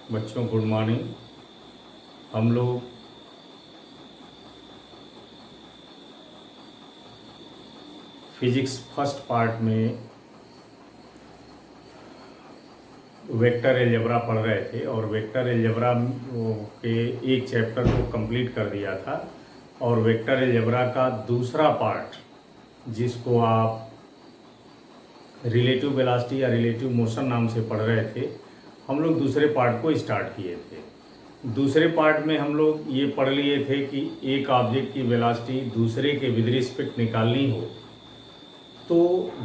बच्चों good morning. हम लोग फिजिक्स फर्स्ट पार्ट में वेक्टर अलजेब्रा पढ़ रहे थे और वेक्टर अलजेब्रा के एक चैप्टर को कंप्लीट कर दिया था और वेक्टर अलजेब्रा का दूसरा पार्ट जिसको आप रिलेटिव वेलोसिटी या रिलेटिव मोशन नाम से पढ़ रहे थे, हम लोग दूसरे पार्ट को स्टार्ट किए थे। दूसरे पार्ट में हम लोग ये पढ़ लिए थे कि एक ऑब्जेक्ट की वेलोसिटी दूसरे के विद रिस्पेक्ट निकालनी हो तो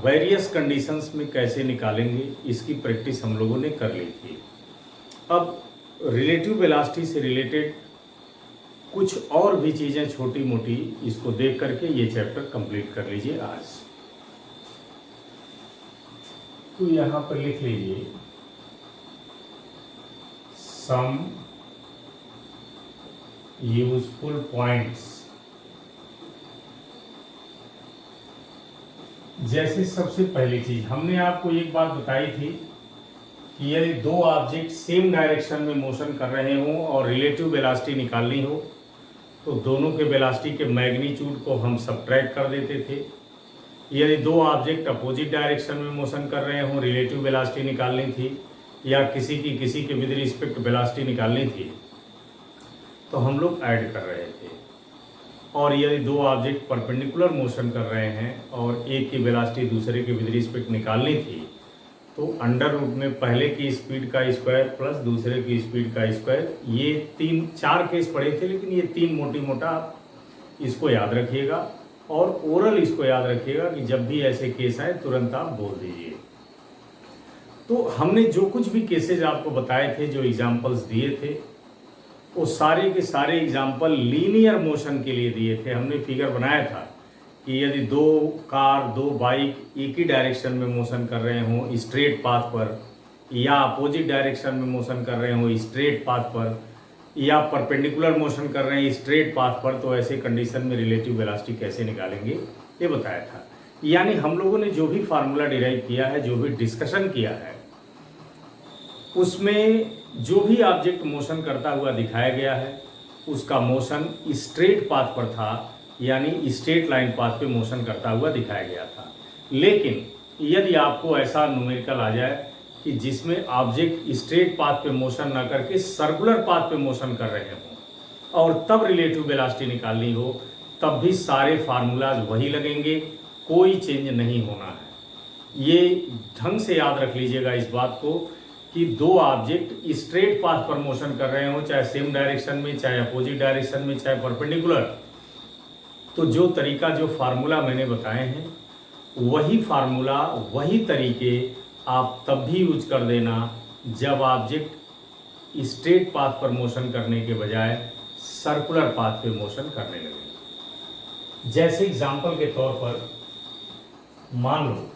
वेरियस कंडीशंस में कैसे निकालेंगे, इसकी प्रैक्टिस हम लोगों ने कर ली थी। अब रिलेटिव वेलोसिटी से रिलेटेड कुछ और भी चीज़ें छोटी मोटी इसको देख करके ये चैप्टर कंप्लीट कर लीजिए आज। तो यहाँ पर लिख लीजिए सम यूजफुल पॉइंट्स। जैसे सबसे पहली चीज हमने आपको एक बात बताई थी कि यदि दो ऑब्जेक्ट सेम डायरेक्शन में मोशन कर रहे हों और रिलेटिव वेलोसिटी निकालनी हो तो दोनों के वेलोसिटी के मैग्नीट्यूड को हम सबट्रैक्ट कर देते थे। यदि दो ऑब्जेक्ट अपोजिट डायरेक्शन में मोशन कर रहे हों, रिलेटिव वेलोसिटी निकालनी थी या किसी के विद रिस्पेक्ट वेलोसिटी निकालनी थी तो हम लोग ऐड कर रहे थे। और यदि दो ऑब्जेक्ट परपेंडिकुलर मोशन कर रहे हैं और एक की वेलोसिटी दूसरे के विद रिस्पेक्ट निकालनी थी तो अंडर रूट में पहले की स्पीड का स्क्वायर प्लस दूसरे की स्पीड का स्क्वायर, ये चार केस पढ़े थे लेकिन ये तीन मोटी मोटा इसको याद रखिएगा और ओरल इसको याद रखिएगा कि जब भी ऐसे केस आए तुरंत आप बोल दीजिए। तो हमने जो कुछ भी केसेज आपको बताए थे, जो एग्जाम्पल्स दिए थे, वो सारे के सारे एग्जाम्पल लीनियर मोशन के लिए दिए थे। हमने फिगर बनाया था कि यदि दो कार दो बाइक एक ही डायरेक्शन में मोशन कर रहे हों स्ट्रेट पाथ पर या अपोजिट डायरेक्शन में मोशन कर रहे हों स्ट्रेट पाथ पर या परपेंडिकुलर मोशन कर रहे हैं स्ट्रेट पाथ पर, तो ऐसे कंडीशन में रिलेटिव वेलोसिटी कैसे निकालेंगे ये बताया था। यानी हम लोगों ने जो भी फार्मूला डिराइव किया है, जो भी डिस्कशन किया है, उसमें जो भी ऑब्जेक्ट मोशन करता हुआ दिखाया गया है उसका मोशन स्ट्रेट पाथ पर था, यानी स्ट्रेट लाइन पाथ पे मोशन करता हुआ दिखाया गया था। लेकिन यदि आपको ऐसा न्यूमेरिकल आ जाए कि जिसमें ऑब्जेक्ट स्ट्रेट पाथ पे मोशन ना करके सर्कुलर पाथ पे मोशन कर रहे हों और तब रिलेटिव वेलोसिटी निकालनी हो, तब भी सारे फार्मूलाज वही लगेंगे, कोई चेंज नहीं होना है। ये ढंग से याद रख लीजिएगा इस बात को कि दो ऑब्जेक्ट स्ट्रेट पाथ पर मोशन कर रहे हो, चाहे सेम डायरेक्शन में, चाहे अपोजिट डायरेक्शन में, चाहे परपेंडिकुलर, तो जो तरीका जो फार्मूला मैंने बताए हैं वही फार्मूला वही तरीके आप तब भी यूज कर देना जब ऑब्जेक्ट स्ट्रेट पाथ पर मोशन करने के बजाय सर्कुलर पाथ पे मोशन करने लगे। जैसे एग्जांपल के तौर पर मान लो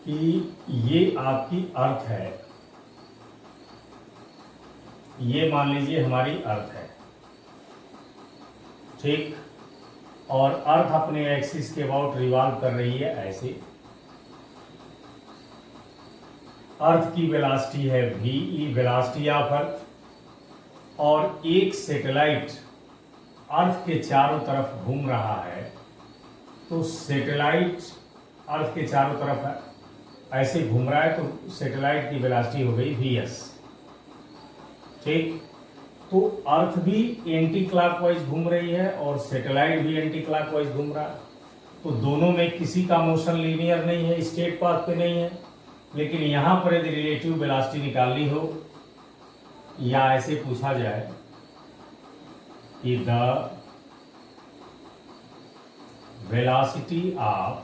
कि ये आपकी अर्थ है, ये मान लीजिए हमारी अर्थ है, ठीक, और अर्थ अपने एक्सिस के अबाउट रिवॉल्व कर रही है ऐसे। अर्थ की वेलोसिटी है v, वेलोसिटी ऑफ अर्थ, और एक सैटेलाइट अर्थ के चारों तरफ घूम रहा है, तो सैटेलाइट अर्थ के चारों तरफ ऐसे घूम रहा है तो सैटेलाइट की वेलोसिटी हो गई vs, ठीक। तो अर्थ भी एंटी क्लॉकवाइज घूम रही है और सैटेलाइट भी एंटी क्लॉकवाइज घूम रहा है, तो दोनों में किसी का मोशन लीनियर नहीं है, स्ट्रेट पाथ पे नहीं है। लेकिन यहाँ पर यदि रिलेटिव वेलोसिटी निकालनी हो या ऐसे पूछा जाए कि the velocity of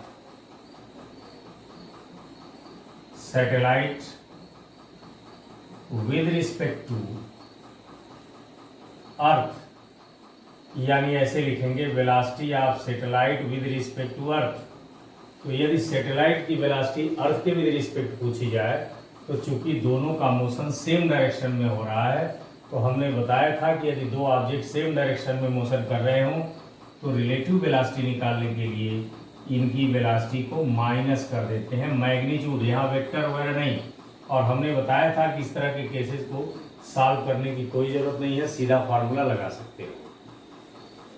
satellite with respect to earth, यानी ऐसे लिखेंगे velocity of satellite with respect to earth. तो यदि सैटेलाइट की वेलोसिटी अर्थ के विद रिस्पेक्ट पूछी जाए तो चूंकि दोनों का मोशन सेम डायरेक्शन में हो रहा है, तो हमने बताया था कि यदि दो ऑब्जेक्ट सेम डायरेक्शन में मोशन कर रहे हों तो रिलेटिव वेलोसिटी निकालने के लिए इनकी वेलोसिटी को माइनस कर देते हैं, मैग्नीट्यूड, यहाँ वेक्टर वगैरह नहीं, और हमने बताया था कि इस तरह के केसेस को सॉल्व करने की कोई ज़रूरत नहीं है, सीधा फार्मूला लगा सकते हो।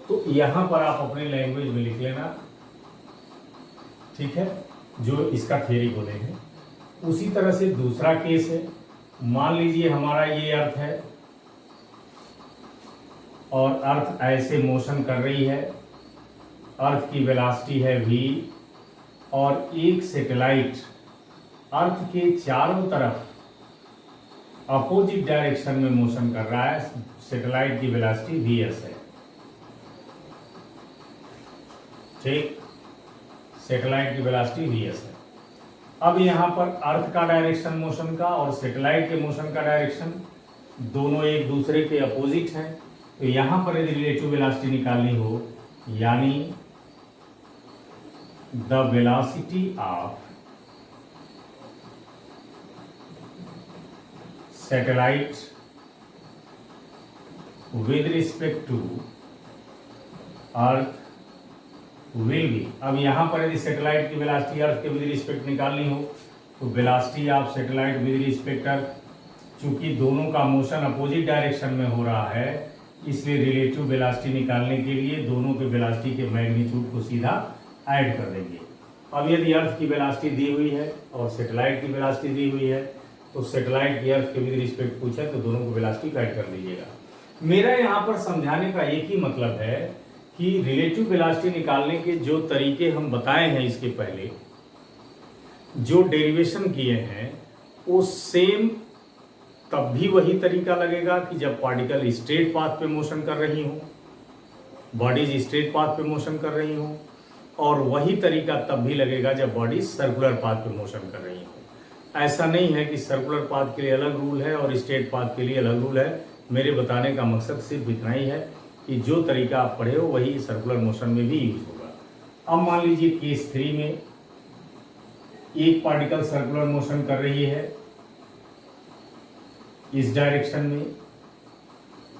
तो यहाँ पर आप अपने लैंग्वेज में लिख लेना, ठीक है, जो इसका थ्योरी बोलेंगे। उसी तरह से दूसरा केस है, मान लीजिए हमारा ये अर्थ है और अर्थ ऐसे मोशन कर रही है, अर्थ की वेलोसिटी है v और एक सैटेलाइट अर्थ के चारों तरफ अपोजिट डायरेक्शन में मोशन कर रहा है, सैटेलाइट की वेलोसिटी vs है, ठीक, सैटेलाइट की वेलोसिटी vs है। अब यहाँ पर अर्थ का डायरेक्शन मोशन का और सैटेलाइट के मोशन का डायरेक्शन दोनों एक दूसरे के अपोजिट हैं, तो यहाँ पर यदि रिलेटिव वेलोसिटी निकालनी हो, यानी the velocity of satellite with respect to earth will be. अब यहाँ पर यदि सैटेलाइट की वेलोसिटी अर्थ के विद रिस्पेक्ट निकालनी हो तो velocity of satellite with respect earth, चूंकि दोनों का मोशन अपोजिट डायरेक्शन में हो रहा है, इसलिए रिलेटिव वेलोसिटी निकालने के लिए दोनों के वेलोसिटी के मैग्नीट्यूड को सीधा ऐड कर देंगे। अब यदि अर्थ की वेलोसिटी दी हुई है और सैटेलाइट की वेलोसिटी दी हुई है, तो सैटेलाइट की अर्थ के विद रिस्पेक्ट पूछा तो दोनों को वेलोसिटी ऐड कर दीजिएगा। मेरा यहाँ पर समझाने का एक ही मतलब है कि रिलेटिव वेलोसिटी निकालने के जो तरीके हम बताए हैं, इसके पहले जो डेरिवेशन किए हैं वो सेम तब भी वही तरीका लगेगा कि जब पार्टिकल स्ट्रेट पाथ पे मोशन कर रही हो, बॉडीज स्ट्रेट पाथ पे मोशन कर रही हो, और वही तरीका तब भी लगेगा जब बॉडी सर्कुलर पाथ पे मोशन कर रही हो। ऐसा नहीं है कि सर्कुलर पाथ के लिए अलग रूल है और स्ट्रेट पाथ के लिए अलग रूल है। मेरे बताने का मकसद सिर्फ इतना ही है कि जो तरीका आप पढ़े हो वही सर्कुलर मोशन में भी यूज होगा। अब मान लीजिए केस 3 में एक पार्टिकल सर्कुलर मोशन कर रही है इस डायरेक्शन में,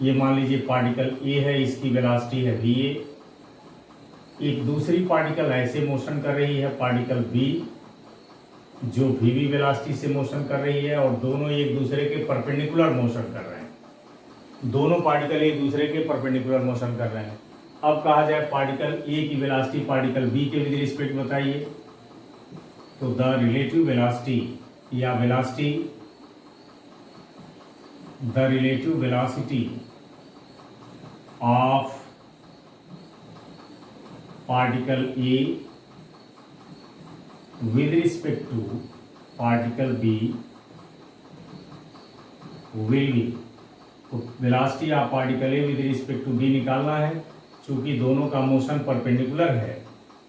ये मान लीजिए पार्टिकल ए है, इसकी वेलोसिटी है va। एक दूसरी पार्टिकल ऐसे मोशन कर रही है, पार्टिकल बी, जो vv वेलोसिटी से मोशन कर रही है, और दोनों एक दूसरे के परपेंडिकुलर मोशन कर रहे हैं। दोनों पार्टिकल एक दूसरे के परपेंडिकुलर मोशन कर रहे हैं। अब कहा जाए पार्टिकल ए की वेलोसिटी पार्टिकल बी के विद रिस्पेक्ट बताइए, तो द रिलेटिव वेलोसिटी या velocity the relative velocity of particle A with respect to particle B will be, तो velocity of particle A with respect to B निकालना है। चूंकि दोनों का मोशन परपेंडिकुलर है,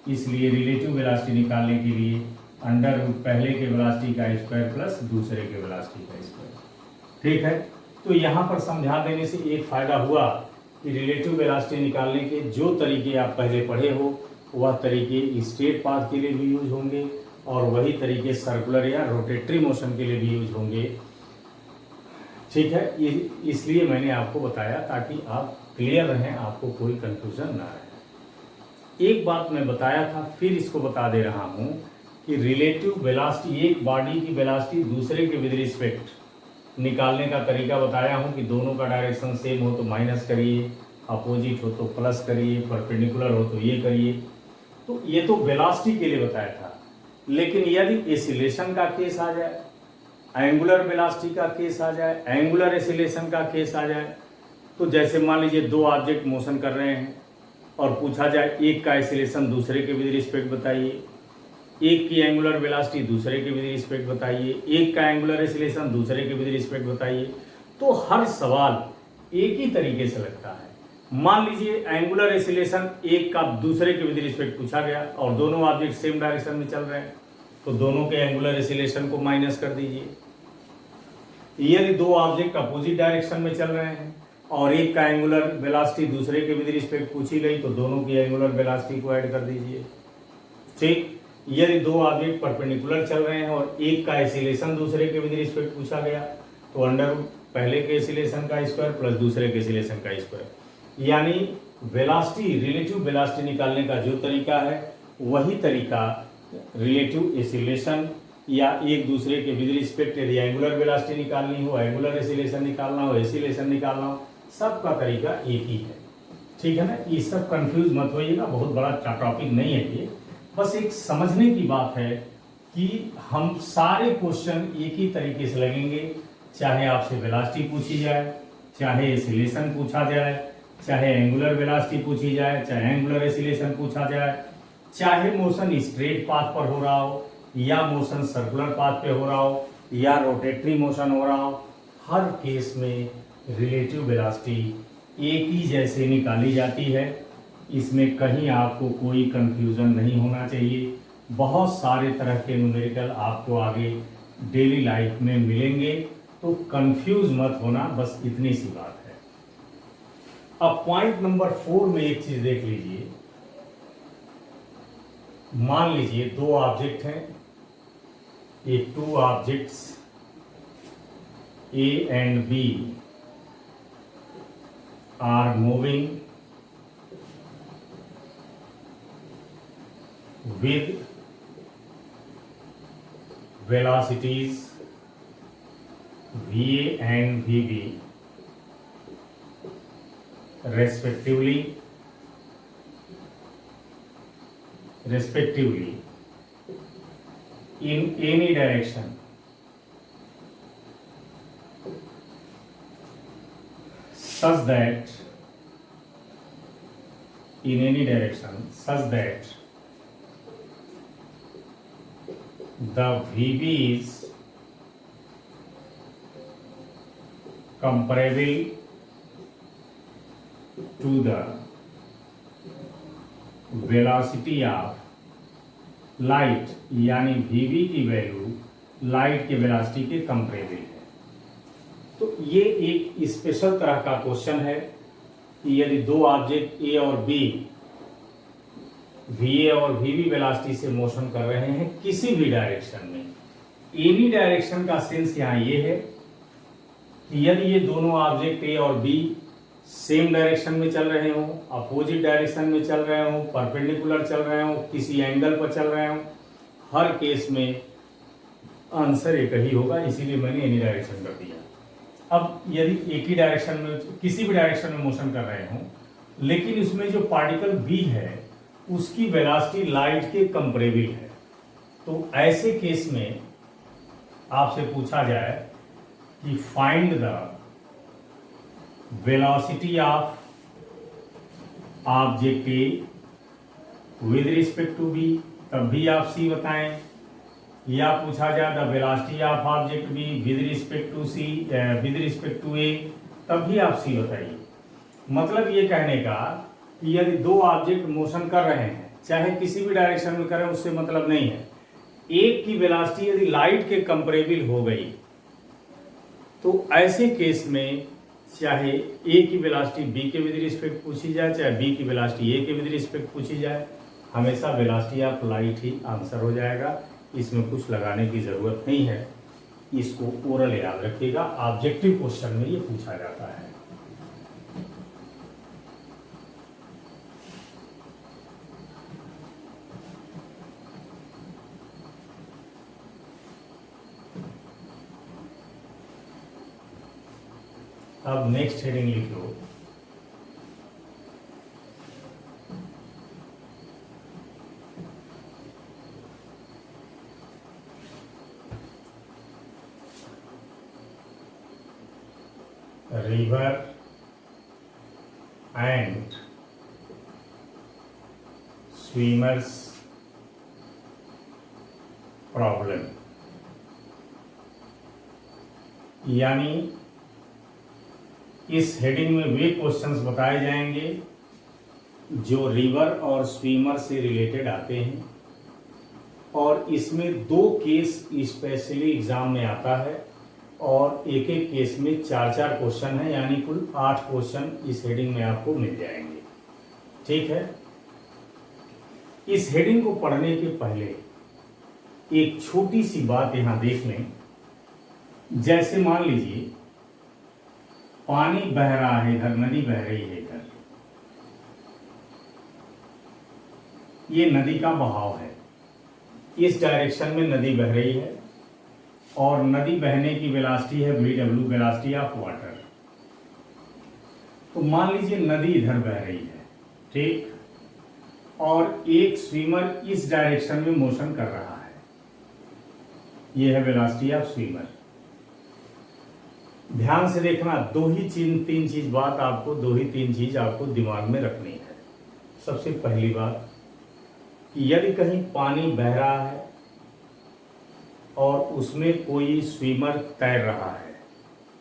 इसलिए रिलेटिव वेलोसिटी निकालने के लिए अंडर रूट पहले के वेलोसिटी का स्क्वायर प्लस दूसरे के वेलोसिटी का स्क्वायर, ठीक है। तो यहाँ पर समझा देने से एक फायदा हुआ कि रिलेटिव वेलोसिटी निकालने के जो तरीके आप पहले पढ़े हो वह तरीके स्ट्रेट पाथ के लिए भी यूज होंगे और वही तरीके सर्कुलर या रोटेटरी मोशन के लिए भी यूज होंगे, ठीक है। इसलिए मैंने आपको बताया ताकि आप क्लियर रहें, आपको कोई कंफ्यूजन ना रहे। एक बात मैं बताया था, फिर इसको बता दे रहा हूँ कि रिलेटिव वेलोसिटी, एक बॉडी की वेलोसिटी दूसरे के विद रिस्पेक्ट निकालने का तरीका बताया हूँ कि दोनों का डायरेक्शन सेम हो तो माइनस करिए, अपोजिट हो तो प्लस करिए, परपेंडिकुलर हो तो ये करिए। तो ये तो वेलोसिटी के लिए बताया था, लेकिन यदि एसिलेशन का केस आ जाए, एंगुलर वेलोसिटी का केस आ जाए, एंगुलर एसिलेशन का केस आ जाए, तो जैसे मान लीजिए दो ऑब्जेक्ट मोशन कर रहे हैं और पूछा जाए एक का एसिलेशन दूसरे के विद रिस्पेक्ट बताइए, एक की एंगुलर वेलोसिटी दूसरे के विद रिस्पेक्ट बताइए, एक का एंगुलर एसिलेशन दूसरे के विद रिस्पेक्ट बताइए, तो हर सवाल एक ही तरीके से लगता है। मान लीजिए एंगुलर एसिलेशन एक का दूसरे के विद रिस्पेक्ट पूछा गया और दोनों ऑब्जेक्ट सेम डायरेक्शन में चल रहे हैं, तो दोनों के एंगुलर एसिलेशन को माइनस कर दीजिए। यदि दो ऑब्जेक्ट अपोजिट डायरेक्शन में चल रहे हैं और एक का एंगुलर वेलोसिटी दूसरे के विद रिस्पेक्ट पूछी गई, तो दोनों की एंगुलर वेलोसिटी को ऐड कर दीजिए, ठीक। यदि दो ऑब्जेक्ट परपेंडिकुलर चल रहे हैं और एक का एसिलेशन दूसरे के विद रिस्पेक्ट पूछा गया, तो अंडर पहले के एसिलेशन का स्क्वायर प्लस दूसरे के एसिलेशन का स्क्वायर, यानी वेलोसिटी, रिलेटिव वेलोसिटी निकालने का जो तरीका है वही तरीका रिलेटिव एसिलेशन या एक दूसरे के विद रिस्पेक्ट यदि एंगुलर वेलोसिटी निकालनी हो, एंगुलर एसिलेशन निकालना हो, एसिलेशन निकालना हो, सबका तरीका एक ही है। ठीक है ना, ये सब कंफ्यूज मत होइएगा, बहुत बड़ा टॉपिक नहीं है ये, बस एक समझने की बात है कि हम सारे क्वेश्चन एक ही तरीके से लगेंगे, चाहे आपसे वेलोसिटी पूछी जाए, चाहे एसिलेशन पूछा जाए, चाहे एंगुलर वेलोसिटी पूछी जाए, चाहे एंगुलर एसिलेशन पूछा जाए, चाहे मोशन स्ट्रेट पाथ पर हो रहा हो या मोशन सर्कुलर पाथ पे हो रहा हो या रोटेटरी मोशन हो रहा हो, हर केस में रिलेटिव वेलोसिटी एक ही जैसे निकाली जाती है। इसमें कहीं आपको कोई कंफ्यूजन नहीं होना चाहिए। बहुत सारे तरह के न्यूमेरिकल आपको आगे डेली लाइफ में मिलेंगे, तो कंफ्यूज मत होना, बस इतनी सी बात है। अब पॉइंट नंबर 4 में एक चीज देख लीजिए। मान लीजिए दो ऑब्जेक्ट हैं, ये two objects A and B are moving with velocities VA and VB respectively in any direction such that the VB is comparable to the velocity of light, यानी VB की वैल्यू लाइट के velocity के comparable है। तो ये एक special तरह का क्वेश्चन है कि यदि दो ऑब्जेक्ट A और B VA और VB वेलोसिटी से मोशन कर रहे हैं किसी भी डायरेक्शन में, एनी डायरेक्शन का सेंस यहाँ ये है कि यदि ये दोनों ऑब्जेक्ट A और B सेम डायरेक्शन में चल रहे हों, अपोजिट डायरेक्शन में चल रहे हों, परपेंडिकुलर चल रहे हों, किसी एंगल पर चल रहे हों, हर केस में आंसर एक ही होगा, इसीलिए मैंने एनी डायरेक्शन कर दिया। अब यदि एक ही डायरेक्शन में किसी भी डायरेक्शन में मोशन कर रहे हों, लेकिन उसमें जो पार्टिकल B है उसकी वेलोसिटी लाइट के कंपेरेबल है, तो ऐसे केस में आपसे पूछा जाए कि find the velocity of object A with respect to B, तब भी आप सी बताएं, या पूछा जाए the velocity of object B with respect to C with respect to A, तब भी आप सी बताइए। मतलब ये कहने का कि यदि दो ऑब्जेक्ट मोशन कर रहे हैं, चाहे किसी भी डायरेक्शन में करें, उससे मतलब नहीं है, एक की वेलोसिटी यदि लाइट के कंपेरेबल हो गई तो ऐसे केस में चाहे A की वेलोसिटी B के विद रिस्पेक्ट पूछी जाए, चाहे B की वेलोसिटी A के विद रिस्पेक्ट पूछी जाए, हमेशा velocity of light he answer हो जाएगा। इसमें कुछ लगाने की ज़रूरत नहीं है, इसको ओरल याद रखिएगा, ऑब्जेक्टिव क्वेश्चन में ये पूछा जाता है। अब नेक्स्ट हेडिंग लिख लो, रिवर एंड स्विमर्स प्रॉब्लम, यानी इस हेडिंग में वे क्वेश्चंस बताए जाएंगे जो रिवर और स्विमर से रिलेटेड आते हैं, और इसमें दो केस स्पेशली एग्जाम में आता है और एक एक केस में 4-4 क्वेश्चन है, यानी कुल 8 क्वेश्चन इस हेडिंग में आपको मिल जाएंगे। ठीक है, इस हेडिंग को पढ़ने के पहले एक छोटी सी बात यहां देख लें। जैसे मान लीजिए पानी बह रहा है इधर, नदी बह रही है इधर, ये नदी का बहाव है। इस डायरेक्शन में नदी बह रही है और नदी बहने की वेलोसिटी है VW, वेलोसिटी ऑफ वाटर। तो मान लीजिए नदी इधर बह रही है, ठीक, और एक स्विमर इस डायरेक्शन में मोशन कर रहा है, यह है वेलोसिटी ऑफ स्विमर। ध्यान से देखना, दो ही तीन चीज आपको दिमाग में रखनी है। सबसे पहली बात कि यदि कहीं पानी बह रहा है और उसमें कोई स्विमर तैर रहा है,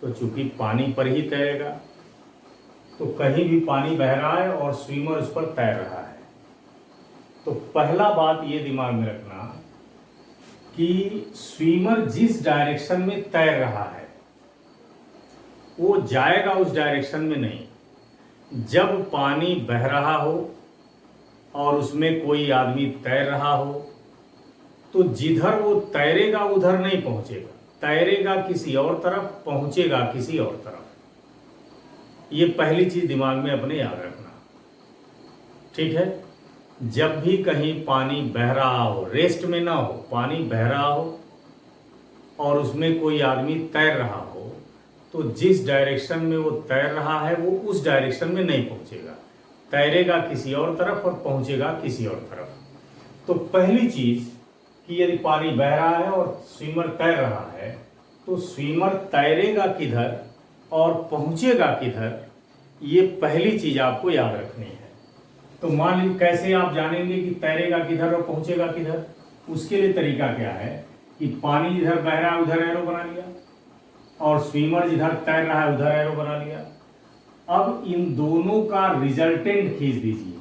तो चूंकि पानी पर ही तैरेगा, तो कहीं भी पानी बह रहा है और स्विमर उस पर तैर रहा है, तो पहला बात ये दिमाग में रखना कि स्विमर जिस डायरेक्शन में तैर रहा है वो जाएगा उस डायरेक्शन में नहीं। जब पानी बह रहा हो और उसमें कोई आदमी तैर रहा हो, तो जिधर वो तैरेगा उधर नहीं पहुंचेगा, तैरेगा किसी और तरफ, पहुंचेगा किसी और तरफ। ये पहली चीज दिमाग में अपने याद रखना, ठीक है। जब भी कहीं पानी बह रहा हो, रेस्ट में ना हो, पानी बह रहा हो और उसमें कोई आदमी तैर रहा हो, तो जिस डायरेक्शन में वो तैर रहा है वो उस डायरेक्शन में नहीं पहुंचेगा, तैरेगा किसी और तरफ और पहुंचेगा किसी और तरफ। तो पहली चीज कि यदि पानी बह रहा है और स्विमर तैर रहा है, तो स्विमर तैरेगा किधर और पहुंचेगा किधर, ये पहली चीज आपको याद रखनी है। तो मान लीजिए कैसे आप जानेंगे कि तैरेगा किधर और पहुंचेगा किधर? उसके लिए तरीका क्या है कि पानी जिधर बह रहा है उधर एरो बना लिया और स्विमर जिधर तैर रहा है उधर एरो बना लिया। अब इन दोनों का रिजल्टेंट खींच दीजिए,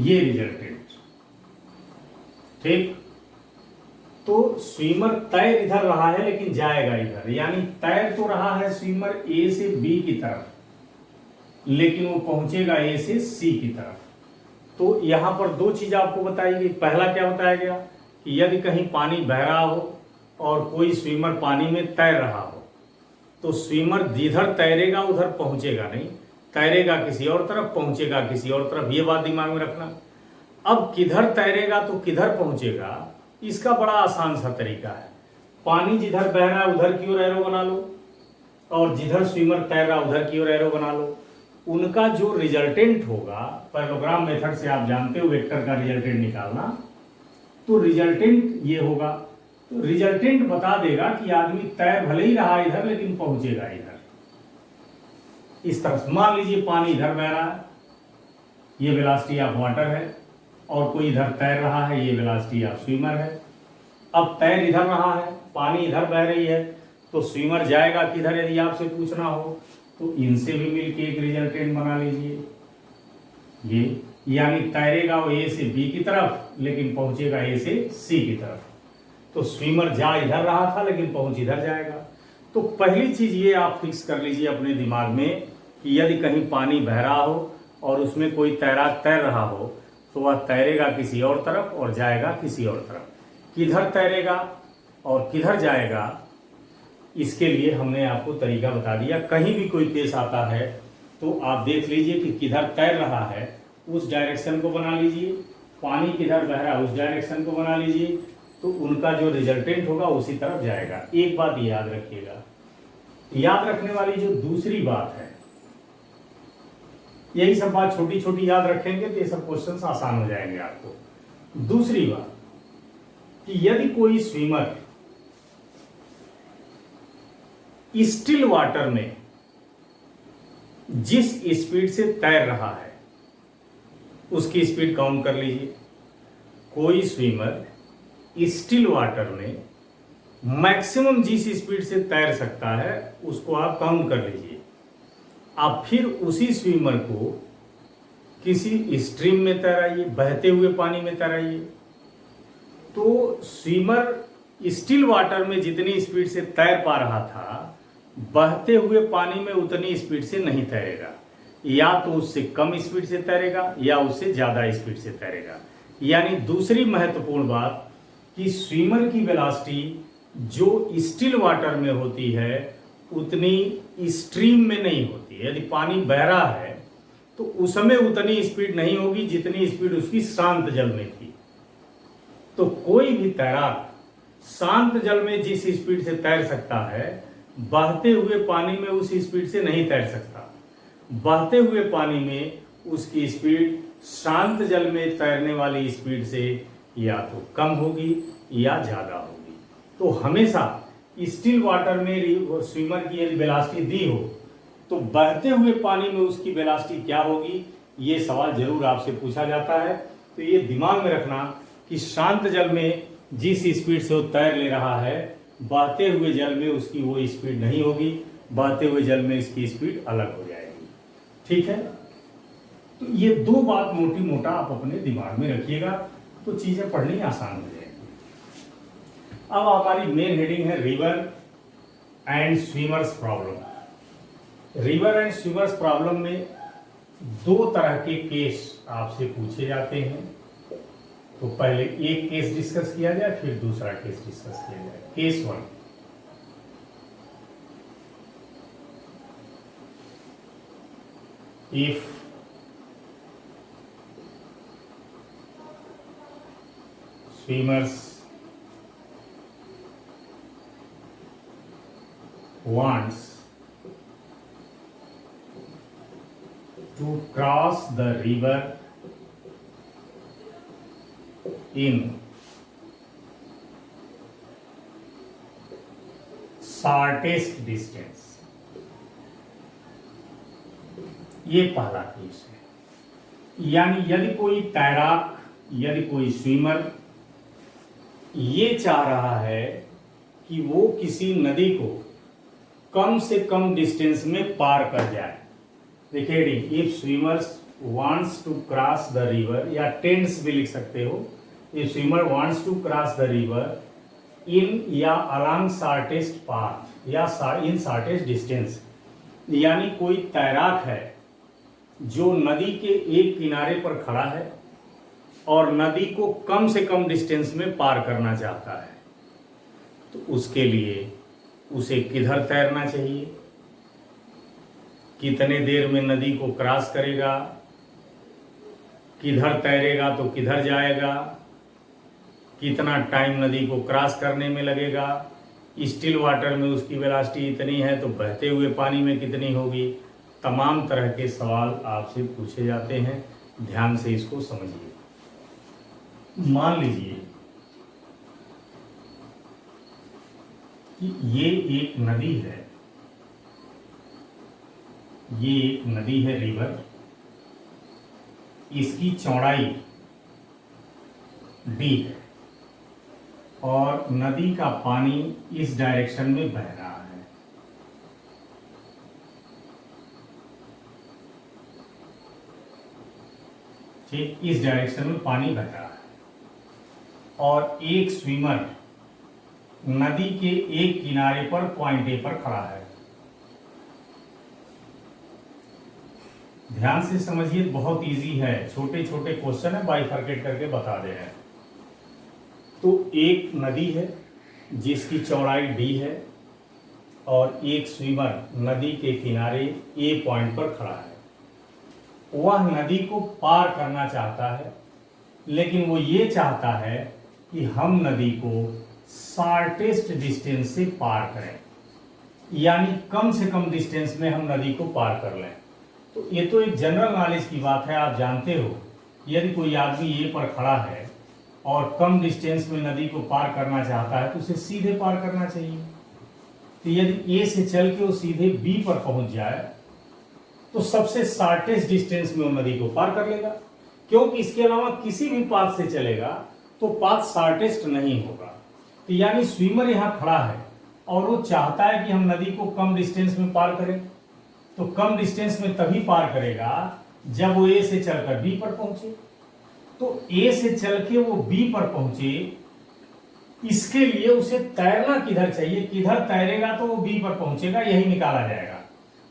ये रिजल्टेंट, ठीक। तो स्विमर तैर इधर रहा है लेकिन जाएगा इधर, यानी तैर तो रहा है स्विमर ए से बी की तरफ, लेकिन वो पहुंचेगा ए से सी की तरफ। तो यहां पर दो चीज आपको बताई गई। पहला क्या बताया गया कि यदि कहीं पानी बह रहा हो और कोई स्विमर पानी में तैर रहा हो, तो स्विमर जिधर तैरेगा उधर पहुंचेगा नहीं, तैरेगा किसी और तरफ, पहुंचेगा किसी और तरफ। ये बात दिमाग में रखना। अब किधर तैरेगा तो किधर पहुंचेगा, इसका बड़ा आसान सा तरीका है। पानी जिधर बह रहा है उधर की ओर एरो बना लो और जिधर स्विमर तैर रहा उधर की ओर एरो बना लो। उनका जो रिजल्टेंट होगा, पैरेललोग्राम मेथड से आप जानते हो वेक्टर का रिजल्टेंट निकालना, तो रिजल्टेंट ये होगा। तो रिजल्टेंट बता देगा कि आदमी तैर भले ही रहा इधर लेकिन पहुंचेगा इधर। इस तरह से मान लीजिए पानी इधर बह रहा है, ये वेलोसिटी ऑफ वाटर है, और कोई इधर तैर रहा है, ये वेलोसिटी ऑफ स्विमर है। अब तैर इधर रहा है, पानी इधर बह रही है, तो स्विमर जाएगा किधर यदि आपसे पूछना हो, तो इनसे भी मिलके एक रिजल्टेंट बना लीजिए। ये यानी तैरेगा वो ए से बी की तरफ लेकिन पहुंचेगा ए से सी की तरफ। तो स्विमर जा इधर रहा था लेकिन पहुंच इधर जाएगा। तो पहली चीज ये आप फिक्स कर लीजिए अपने दिमाग में कि यदि कहीं पानी बह रहा हो और उसमें कोई तैराक तैर रहा हो, तो वह तैरेगा किसी और तरफ और जाएगा किसी और तरफ। किधर तैरेगा और किधर जाएगा, इसके लिए हमने आपको तरीका बता दिया। कहीं भी कोई केस आता है तो आप देख लीजिए कि किधर तैर रहा है उस डायरेक्शन को बना लीजिए, पानी किधर बह रहा है उस डायरेक्शन को बना लीजिए, तो उनका जो रिजल्टेंट होगा उसी तरफ जाएगा। एक बात याद रखिएगा। याद रखने वाली जो दूसरी बात है, यही सब बात छोटी छोटी याद रखेंगे तो ये सब क्वेश्चंस आसान हो जाएंगे आपको। दूसरी बात कि यदि कोई स्विमर स्टिल वाटर में जिस स्पीड से तैर रहा है उसकी स्पीड काउंट कर लीजिए। कोई स्विमर स्टिल वाटर में मैक्सिमम जिस स्पीड से तैर सकता है उसको आप काउंट कर लीजिए। आप फिर उसी स्विमर को किसी स्ट्रीम में तैराइए, बहते हुए पानी में तैराइए। तो स्विमर स्टिल वाटर में जितनी स्पीड से तैर पा रहा था, बहते हुए पानी में उतनी स्पीड से नहीं तैरेगा। या तो उससे कम स्पीड से तैरेगा या उससे ज़्यादा स्पीड से तैरेगा। यानी दूसरी महत्वपूर्ण बात कि स्विमर की वेलोसिटी जो स्टिल वाटर में होती है उतनी स्ट्रीम में नहीं होती है। यदि पानी बह रहा है तो उसमें उतनी स्पीड नहीं होगी जितनी स्पीड उसकी शांत जल में थी। तो कोई भी तैराक शांत जल में जिस स्पीड से तैर सकता है, बहते हुए पानी में उस स्पीड से नहीं तैर सकता। बहते हुए पानी में उसकी स्पीड शांत जल में तैरने वाली स्पीड से या तो कम होगी या ज़्यादा होगी। तो हमेशा स्टिल वाटर में स्विमर की यदि वेलोसिटी दी हो तो बहते हुए पानी में उसकी वेलोसिटी क्या होगी, ये सवाल जरूर आपसे पूछा जाता है। तो ये दिमाग में रखना कि शांत जल में जिस स्पीड से वो तैर ले रहा है, बहते हुए जल में उसकी वो स्पीड नहीं होगी, बहते हुए जल में इसकी स्पीड अलग हो जाएगी। ठीक है, तो ये दो बात मोटी मोटा आप अपने दिमाग में रखिएगा, तो चीजें पढ़नी आसान हो जाएगी। अब हमारी मेन हेडिंग है river and swimmers problem. River and swimmers problem में दो तरह के केस आपसे पूछे जाते हैं। तो पहले एक केस डिस्कस किया जाए, फिर दूसरा केस डिस्कस किया जाए। Case 1, if swimmers wants to cross the river in shortest distance, ये पहला केस है। यानी यदि कोई तैराक, यदि कोई स्विमर ये चाह रहा है कि वो किसी नदी को कम से कम डिस्टेंस में पार कर जाए। देखिए, if swimmers wants to cross the river, या टेंस भी लिख सकते हो, if swimmer wants to cross the river in या अलोंग शॉर्टेस्ट पाथ या इन शॉर्टेस्ट डिस्टेंस, यानी कोई तैराक है जो नदी के एक किनारे पर खड़ा है और नदी को कम से कम डिस्टेंस में पार करना चाहता है, तो उसके लिए उसे किधर तैरना चाहिए, कितने देर में नदी को क्रॉस करेगा, किधर तैरेगा तो किधर जाएगा, कितना टाइम नदी को क्रॉस करने में लगेगा, स्टिल वाटर में उसकी वेलोसिटी इतनी है तो बहते हुए पानी में कितनी होगी। तमाम तरह के सवाल आपसे पूछे जाते हैं, ध्यान से इसको समझिए। मान लीजिए कि ये एक नदी है, ये एक नदी है रिवर, इसकी चौड़ाई d है और नदी का पानी इस डायरेक्शन में बह रहा है। ठीक, इस डायरेक्शन में पानी बह रहा है और एक स्विमर नदी के एक किनारे पर पॉइंट ए पर खड़ा है। ध्यान से समझिए, बहुत इजी है, छोटे छोटे क्वेश्चन है, बाइफरकेट करके बता दे रहे हैं। तो एक नदी है जिसकी चौड़ाई d है और एक स्विमर नदी के किनारे ए पॉइंट पर खड़ा है। वह नदी को पार करना चाहता है, लेकिन वो ये चाहता है कि हम नदी को शॉर्टेस्ट डिस्टेंस से पार करें, यानी कम से कम डिस्टेंस में हम नदी को पार कर लें। तो ये तो एक जनरल नॉलेज की बात है, आप जानते हो, यदि कोई आदमी ए पर खड़ा है और कम डिस्टेंस में नदी को पार करना चाहता है तो उसे सीधे पार करना चाहिए। तो यदि ए से चल के वो सीधे बी पर पहुंच जाए तो सबसे शॉर्टेस्ट डिस्टेंस में वो नदी को पार कर लेगा, क्योंकि इसके अलावा किसी भी पाथ से चलेगा तो पाथ शॉर्टेस्ट नहीं होगा। तो यानी स्विमर यहाँ खड़ा है और वो चाहता है कि हम नदी को कम डिस्टेंस में पार करें, तो कम डिस्टेंस में तभी पार करेगा जब वो ए से चलकर बी पर पहुंचे। तो ए से चल के वो बी पर पहुंचे, इसके लिए उसे तैरना किधर चाहिए, किधर तैरेगा तो वो बी पर पहुंचेगा, यही निकाला जाएगा।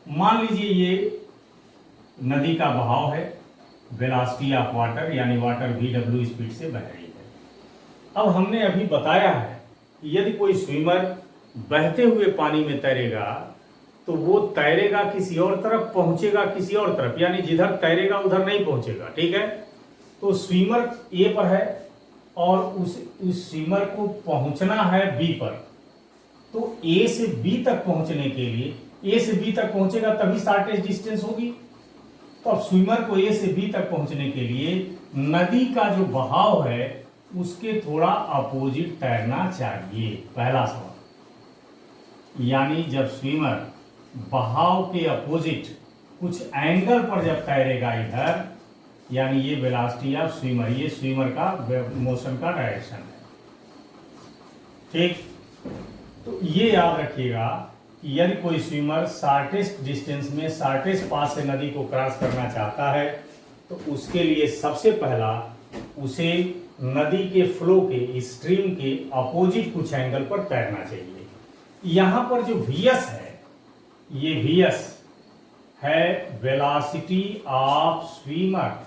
मान लीजिए ये नदी का बहाव है, वेलोसिटी ऑफ वाटर, यानी वाटर VW स्पीड से बह रही है। अब हमने अभी बताया है कि यदि कोई स्विमर बहते हुए पानी में तैरेगा तो वो तैरेगा किसी और तरफ, पहुंचेगा किसी और तरफ, यानी जिधर तैरेगा उधर नहीं पहुंचेगा। ठीक है, तो स्विमर ए पर है और उस स्विमर को पहुंचना है बी पर, तो ए से बी तक पहुंचने के लिए, ए से बी तक पहुंचेगा तभी शॉर्टेस्ट डिस्टेंस होगी। तो अब स्विमर को ए से बी तक पहुंचने के लिए नदी का जो बहाव है उसके थोड़ा अपोजिट तैरना चाहिए, पहला सवाल। यानी जब स्विमर बहाव के अपोजिट कुछ एंगल पर जब तैरेगा इधर, यानी ये वेलोसिटी ऑफ स्विमर, ये स्विमर का मोशन का डायरेक्शन है, ठीक। तो ये याद रखिएगा कि यदि कोई स्विमर शॉर्टेस्ट डिस्टेंस में शॉर्टेस्ट पाथ से नदी को क्रॉस करना चाहता है तो उसके लिए सबसे पहला उसे नदी के फ्लो के, स्ट्रीम के अपोजिट कुछ एंगल पर तैरना चाहिए। यहां पर जो वीएस है, ये वीएस है velocity of swimmer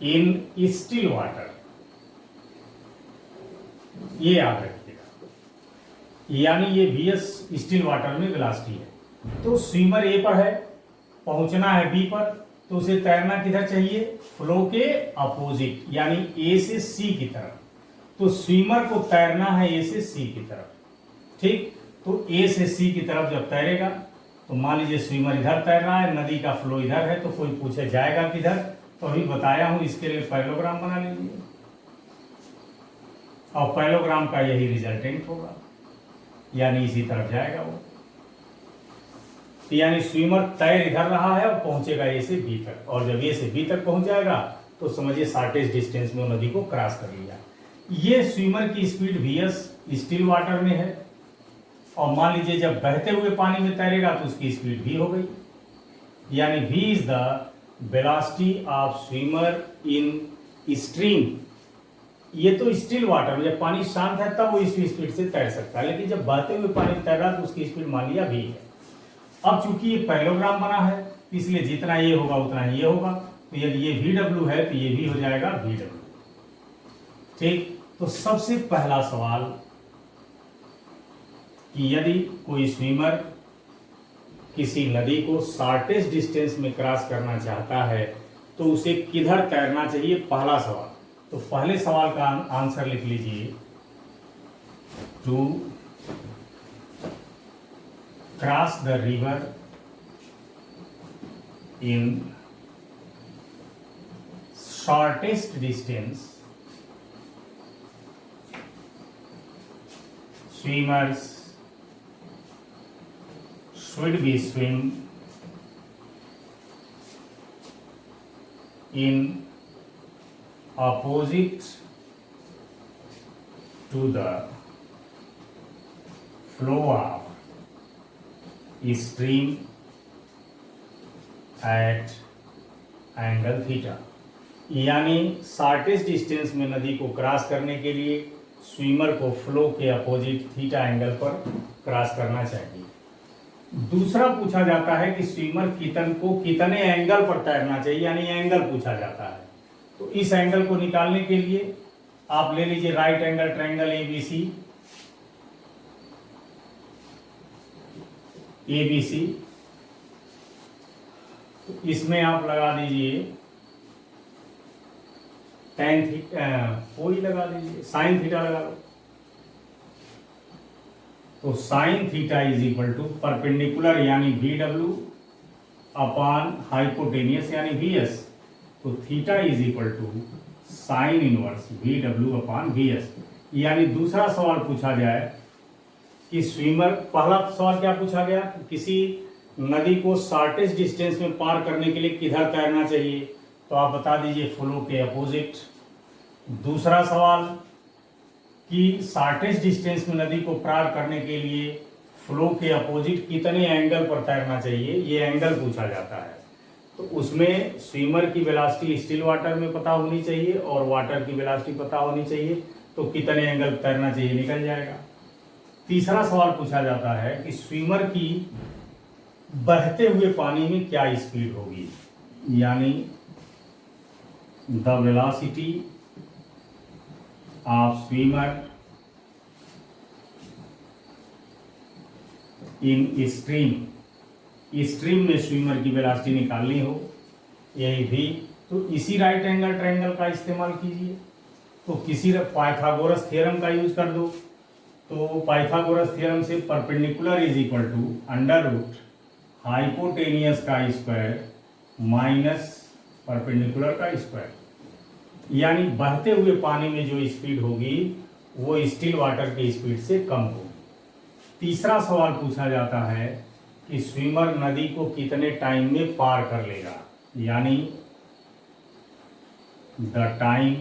in still water, ये याद रखिएगा। यानी ये वीएस स्टिल वाटर में वेलोसिटी है। तो स्विमर ए पर है, पहुंचना है बी पर, तो उसे तैरना किधर चाहिए, फ्लो के अपोजिट, यानी ए से सी की तरफ। तो स्विमर को तैरना है ए से सी की तरफ, ठीक। तो ए से सी की तरफ जब तैरेगा तो मान लीजिए स्विमर इधर तैर रहा है, नदी का फ्लो इधर है, तो कोई पूछे जाएगा किधर, तो अभी बताया हूं, इसके लिए पैरेललोग्राम बना लीजिए और पैरेललोग्राम का यही रिजल्टेंट होगा, यानी इसी तरफ जाएगा वो। यानी स्विमर तैर इधर रहा है और पहुंचेगा ए से बी तक, और जब ए से बी तक पहुंच जाएगा तो समझिए शॉर्टेस्ट डिस्टेंस में वो नदी को क्रॉस कर लिया। ये स्विमर की स्पीड वीएस स्टिल वाटर में है, और मान लीजिए जब बहते हुए पानी में तैरेगा तो उसकी स्पीड v हो गई, यानी v is the velocity of swimmer in stream. ये तो स्टिल वाटर में, जब पानी शांत है तब वो इस स्पीड से तैर सकता है, लेकिन जब बहते हुए पानी में तैर रहा तो उसकी स्पीड मान लिया v है। अब चूंकि ये पैरेललोग्राम बना है इसलिए जितना ये होगा उतना ये होगा, तो यदि ये VW है तो ये भी हो जाएगा VW, ठीक। तो सबसे पहला सवाल कि यदि कोई स्विमर किसी नदी को शॉर्टेस्ट डिस्टेंस में क्रॉस करना चाहता है तो उसे किधर तैरना चाहिए, पहला सवाल। तो पहले सवाल का आंसर लिख लीजिए, to cross the river in shortest distance, swimmers should be swim in opposite to the flow of stream at angle theta. यानी शॉर्टेस्ट डिस्टेंस में नदी को क्रॉस करने के लिए स्विमर को फ्लो के अपोजिट थीटा एंगल पर क्रॉस करना चाहिए। दूसरा पूछा जाता है कि स्विमर कितने एंगल पर तैरना चाहिए, यानी एंगल पूछा जाता है। तो इस एंगल को निकालने के लिए आप ले लीजिए राइट एंगल ट्रायंगल एबीसी, तो इसमें आप लगा दीजिए tan थीटा, कोई लगा दीजिए साइन थीटा लगा लो। तो sine theta is equal to perpendicular यानी VW अपॉन हाइपोटेनियस यानी VS, तो theta is equal to sine inverse VW upon VS। यानी दूसरा सवाल पूछा जाए कि स्विमर, पहला सवाल क्या पूछा गया, किसी नदी को शॉर्टेस्ट डिस्टेंस में पार करने के लिए किधर तैरना चाहिए, तो आप बता दीजिए फ्लो के अपोजिट। दूसरा सवाल कि शॉर्टेस्ट डिस्टेंस में नदी को पार करने के लिए फ्लो के अपोजिट कितने एंगल पर तैरना चाहिए, ये एंगल पूछा जाता है। तो उसमें स्विमर की वेलोसिटी स्टिल वाटर में पता होनी चाहिए और वाटर की वेलोसिटी पता होनी चाहिए, तो कितने एंगल तैरना चाहिए निकल जाएगा। तीसरा सवाल पूछा जाता है कि स्विमर की बहते हुए पानी में क्या स्पीड होगी, यानी the velocity of swimmer in stream. Stream में स्विमर की वेलोसिटी निकालनी हो, यही भी तो इसी राइट एंगल ट्रायंगल का इस्तेमाल कीजिए। तो किसी पाइथागोरस थ्योरम का यूज कर दो। तो पाइथागोरस थ्योरम से perpendicular is equal to under root hypotenuse का स्क्वायर माइनस परपेंडिकुलर का स्क्वायर, यानी बहते हुए पानी में जो स्पीड होगी वो स्टिल वाटर की स्पीड से कम होगी। तीसरा सवाल पूछा जाता है कि स्विमर नदी को कितने टाइम में पार कर लेगा, यानी the time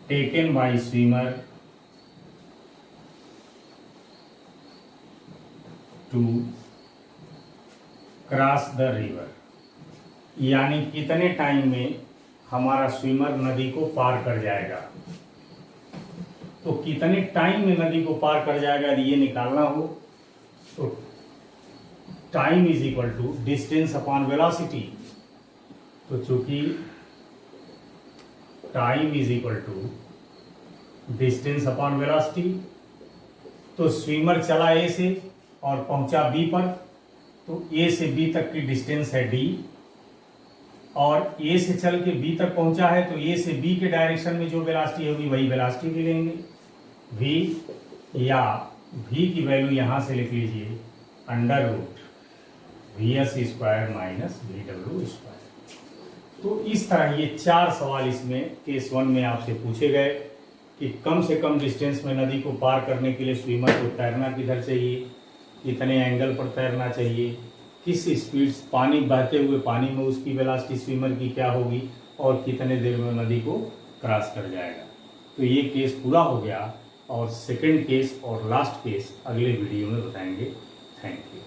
taken by swimmer to cross the river, यानी कितने टाइम में हमारा स्विमर नदी को पार कर जाएगा। तो कितने टाइम में नदी को पार कर जाएगा यदि ये निकालना हो तो time is equal to distance upon velocity. तो चूंकि time is equal to distance upon velocity, तो स्विमर चला ए से और पहुंचा बी पर, तो ए से बी तक की डिस्टेंस है डी, और ए से चल के बी तक पहुंचा है तो ए से बी के डायरेक्शन में जो वेलोसिटी होगी वही वेलोसिटी भी लेंगे v, या v की वैल्यू यहां से लिख लीजिए under root vs square minus vw square. तो इस तरह ये 4 सवाल इसमें केस 1 में आपसे पूछे गए कि कम से कम डिस्टेंस में नदी को पार करने के लिए स्विमर को तैरना किधर चाहिए, कितने एंगल पर तैरना चाहिए, किस स्पीड पानी बहते हुए पानी में उसकी वेलोसिटी स्विमर की क्या होगी, और कितने देर में नदी को क्रॉस कर जाएगा। तो ये केस पूरा हो गया और सेकंड केस और लास्ट केस अगले वीडियो में बताएंगे। Thank you.